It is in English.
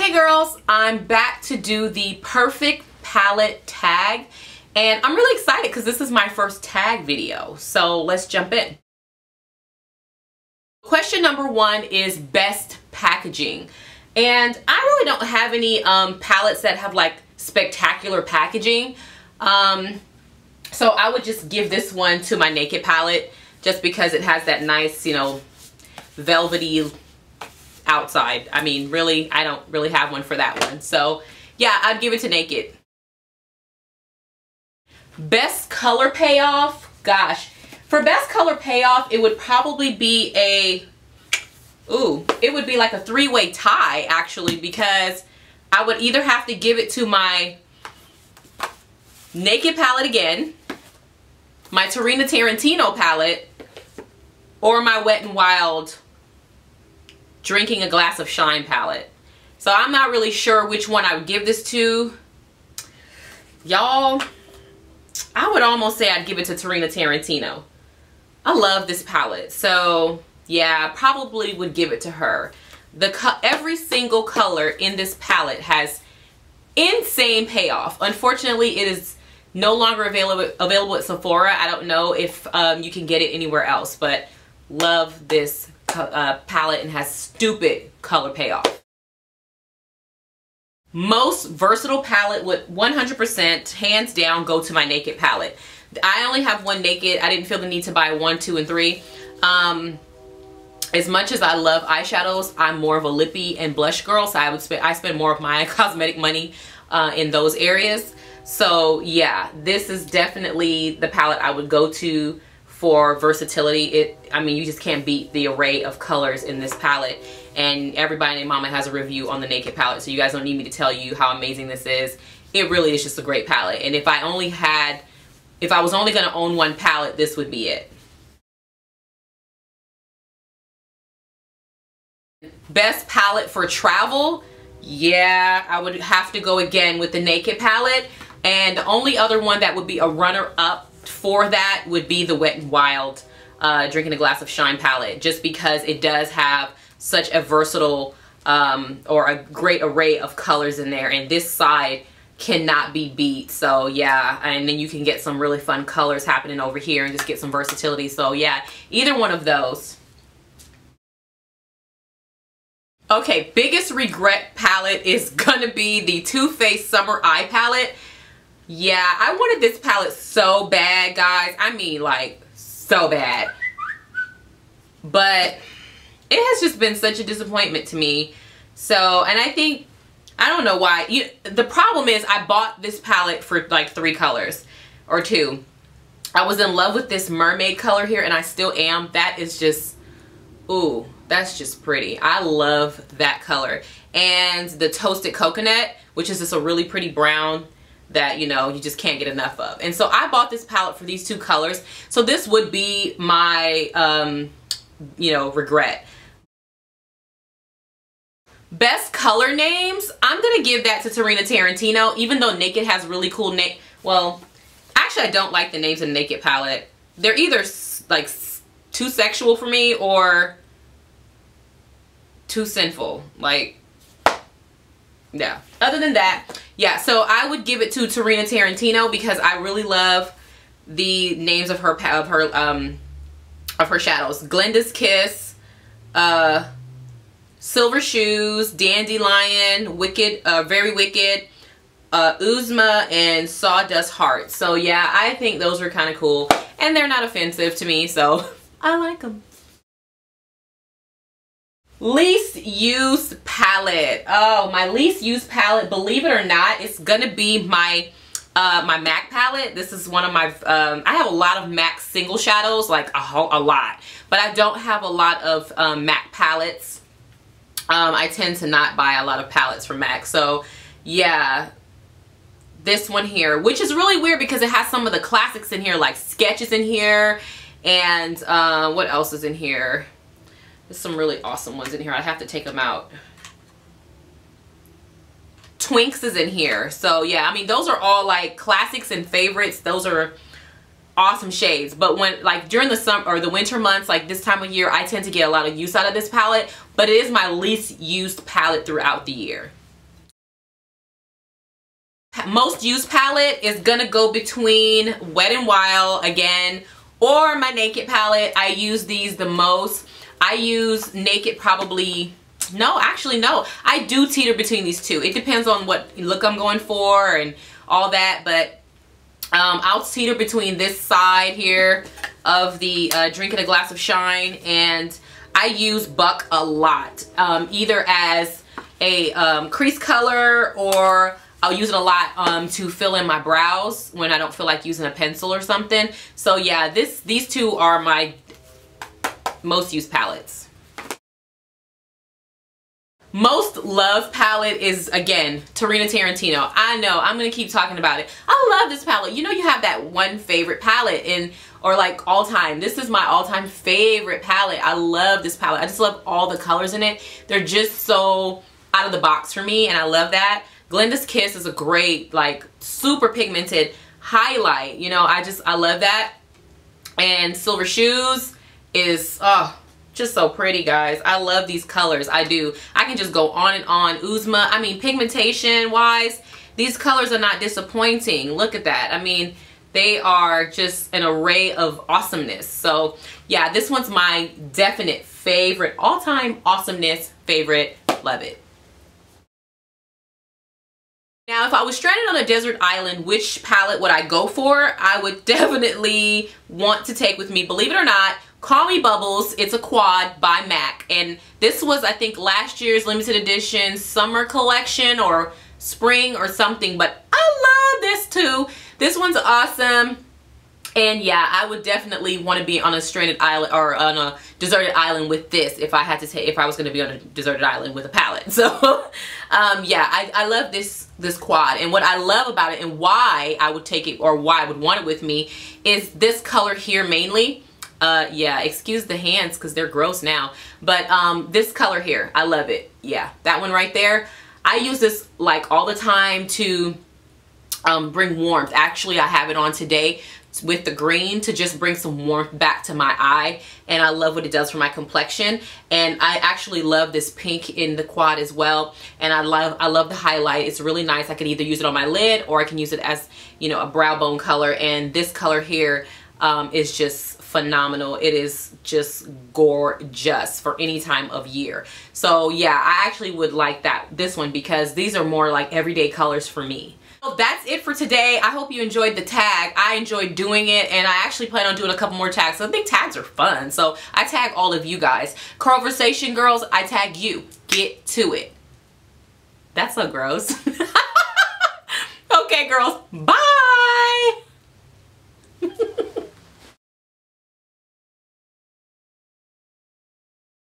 Hey girls, I'm back to do the perfect palette tag, and I'm really excited because this is my first tag video, so let's jump in. Question number one is best packaging, and I really don't have any palettes that have like spectacular packaging, so I would just give this one to my Naked palette just because it has that nice, you know, velvety outside. I mean, really, I don't really have one for that one. So yeah, I'd give it to Naked. Best color payoff, gosh. For best color payoff, it would probably be it would be like a three-way tie actually, because I would either have to give it to my Naked palette again, my Tarintino palette, or my Wet n Wild Drinking a Glass of Shine palette. So I'm not really sure which one I would give this to. Y'all, I would almost say I'd give it to Tarintino. I love this palette. So yeah, I probably would give it to her. Every single color in this palette has insane payoff. Unfortunately, it is no longer available at Sephora. I don't know if you can get it anywhere else, but love this palette and has stupid color payoff. Most versatile palette would 100% hands down go to my Naked palette. I only have one Naked. I didn't feel the need to buy 1, 2, and 3. As much as I love eyeshadows, I'm more of a lippy and blush girl, so I spend more of my cosmetic money in those areas. So yeah, this is definitely the palette I would go to for versatility. I mean, you just can't beat the array of colors in this palette, and everybody and mama has a review on the Naked palette, so you guys don't need me to tell you how amazing this is. It really is just a great palette, and if I was only going to own one palette, this would be it. Best palette for travel, yeah, I would have to go again with the Naked palette, and the only other one that would be a runner-up for that would be the Wet n Wild Drinking a Glass of Shine palette, just because it does have such a versatile or a great array of colors in there, and this side cannot be beat. So yeah, and then you can get some really fun colors happening over here and just get some versatility. So yeah, either one of those. Okay, biggest regret palette is gonna be the Too Faced Summer Eye palette. Yeah, I wanted this palette so bad, guys. I mean, like, so bad. But it has just been such a disappointment to me. So, and I don't know why. The problem is I bought this palette for like 3 colors or 2. I was in love with this mermaid color here, and I still am. That is just, ooh, that's just pretty. I love that color. And the Toasted Coconut, which is just a really pretty brown that, you know, you just can't get enough of. And so I bought this palette for these 2 colors. So this would be my, you know, regret. Best color names, I'm going to give that to Tarintino, even though Naked has really cool name. Well, actually I don't like the names in the Naked palette. They're either like too sexual for me or too sinful. Like, yeah. Other than that, yeah, so I would give it to Tarintino because I really love the names of her shadows. Glenda's Kiss, Silver Shoes, Dandelion, Wicked, Very Wicked, Uzma, and Sawdust Heart. So yeah, I think those are kind of cool, and they're not offensive to me, so I like them. Least used palette. Oh, my least used palette, believe it or not, it's gonna be my my MAC palette. This is one of my I have a lot of MAC single shadows, like a lot, but I don't have a lot of MAC palettes. I tend to not buy a lot of palettes from MAC. So yeah, this one here, which is really weird because it has some of the classics in here, like Sketches in here, and what else is in here? There's some really awesome ones in here. I have to take them out. Twinks is in here. So yeah, I mean, those are all like classics and favorites. Those are awesome shades. But when, like, during the summer or the winter months, like this time of year, I tend to get a lot of use out of this palette, but it is my least used palette throughout the year. most used palette is gonna go between Wet n Wild again or my Naked palette. I use these the most. I use Naked probably, no, actually no. I do teeter between these two. It depends on what look I'm going for and all that, but I'll teeter between this side here of the Drinking a Glass of Shine, and I use Buck a lot, either as a crease color, or I'll use it a lot to fill in my brows when I don't feel like using a pencil or something. So yeah, these two are my most used palettes. Most loved palette is, again, Tarina Tarintino. I know, I'm gonna keep talking about it. I love this palette. You know, you have that one favorite palette or like all time. This is my all time favorite palette. I love this palette. I just love all the colors in it. They're just so out of the box for me, and I love that. Glenda's Kiss is a great, like, super pigmented highlight. You know, I love that. And Silver Shoes is, oh, just so pretty, guys. I love these colors. I do. I can just go on and on. Uzma, I mean, pigmentation wise, these colors are not disappointing. Look at that. I mean, they are just an array of awesomeness. So yeah, this one's my definite favorite, all-time awesomeness favorite. Love it. Now, if I was stranded on a desert island, which palette would I go for? I would definitely want to take with me, believe it or not, Call Me Bubbles. It's a quad by m.a.c. And this was, I think, last year's limited edition summer collection or spring or something. But I love this too. This one's awesome. And yeah, I would definitely want to be on a stranded island or on a deserted island with this if I had to take, if I was going to be on a deserted island with a palette. So yeah, I love this quad, and what I love about it and why I would take it, or why I would want it with me, is this color here mainly. Yeah, excuse the hands because they're gross now, but this color here, I love it. Yeah, that one right there. I use this like all the time to bring warmth. Actually, I have it on today with the green to just bring some warmth back to my eye, and I love what it does for my complexion. And I actually love this pink in the quad as well, and I love the highlight. It's really nice. I can either use it on my lid or I can use it as, you know, a brow bone color, and this color here is just phenomenal. It is just gorgeous for any time of year. So yeah, I actually would like this one because these are more like everyday colors for me. So that's it for today. I hope you enjoyed the tag. I enjoyed doing it, and I actually plan on doing a couple more tags. I think tags are fun, so I tag all of you guys. Conversation girls, I tag you. Get to it. That's so gross. Okay, girls, bye.